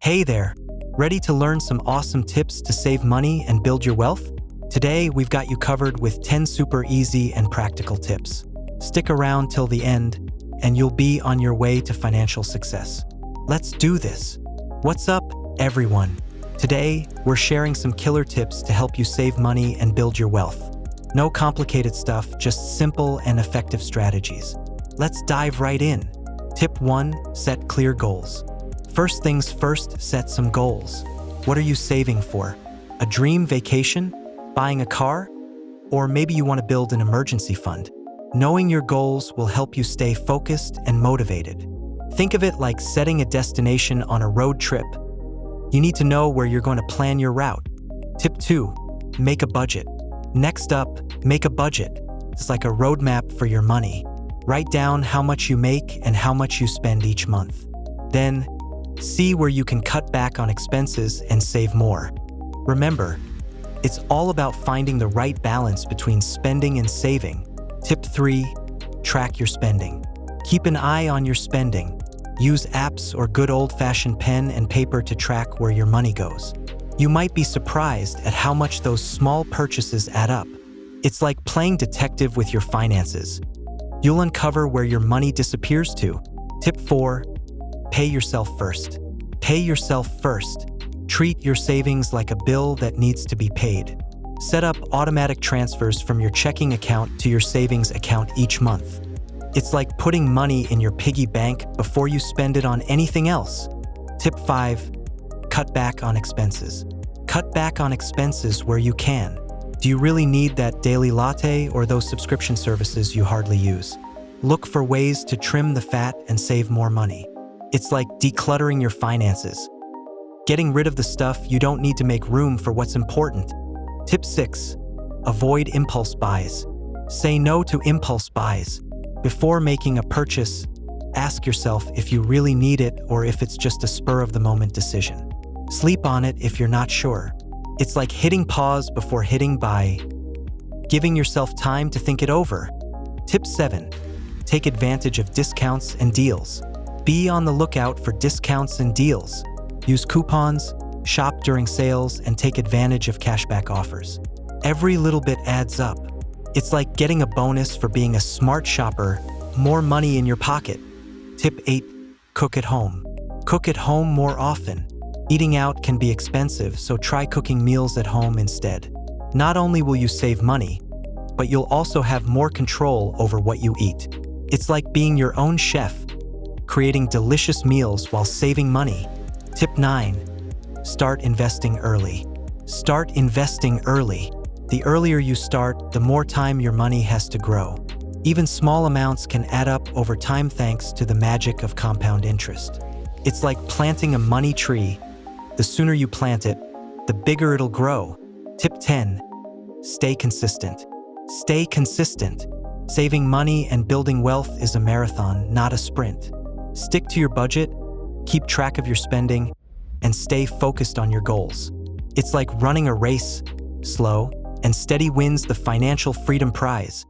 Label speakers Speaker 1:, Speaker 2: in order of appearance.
Speaker 1: Hey there, ready to learn some awesome tips to save money and build your wealth? Today, we've got you covered with 10 super easy and practical tips. Stick around till the end, and you'll be on your way to financial success. Let's do this. What's up, everyone? Today, we're sharing some killer tips to help you save money and build your wealth. No complicated stuff, just simple and effective strategies. Let's dive right in. Tip 1, set clear goals. First things first, set some goals. What are you saving for? A dream vacation? Buying a car? Or maybe you want to build an emergency fund. Knowing your goals will help you stay focused and motivated. Think of it like setting a destination on a road trip. You need to know where you're going to plan your route. Tip 2, make a budget. Next up, make a budget. It's like a roadmap for your money. Write down how much you make and how much you spend each month. Then, see where you can cut back on expenses and save more. Remember, it's all about finding the right balance between spending and saving. Tip 3, track your spending. Keep an eye on your spending. Use apps or good old-fashioned pen and paper to track where your money goes. You might be surprised at how much those small purchases add up. It's like playing detective with your finances. You'll uncover where your money disappears to. Tip 4, pay yourself first. Pay yourself first. Treat your savings like a bill that needs to be paid. Set up automatic transfers from your checking account to your savings account each month. It's like putting money in your piggy bank before you spend it on anything else. Tip 5, cut back on expenses. Cut back on expenses where you can. Do you really need that daily latte or those subscription services you hardly use? Look for ways to trim the fat and save more money. It's like decluttering your finances. Getting rid of the stuff you don't need to make room for what's important. Tip 6, avoid impulse buys. Say no to impulse buys. Before making a purchase, ask yourself if you really need it or if it's just a spur-of-the-moment decision. Sleep on it if you're not sure. It's like hitting pause before hitting buy, giving yourself time to think it over. Tip 7, take advantage of discounts and deals. Be on the lookout for discounts and deals. Use coupons, shop during sales, and take advantage of cashback offers. Every little bit adds up. It's like getting a bonus for being a smart shopper, more money in your pocket. Tip 8, cook at home. Cook at home more often. Eating out can be expensive, so try cooking meals at home instead. Not only will you save money, but you'll also have more control over what you eat. It's like being your own chef, creating delicious meals while saving money. Tip 9, start investing early. Start investing early. The earlier you start, the more time your money has to grow. Even small amounts can add up over time thanks to the magic of compound interest. It's like planting a money tree. The sooner you plant it, the bigger it'll grow. Tip 10, stay consistent. Stay consistent. Saving money and building wealth is a marathon, not a sprint. Stick to your budget, keep track of your spending, and stay focused on your goals. It's like running a race. Slow and steady wins the financial freedom prize.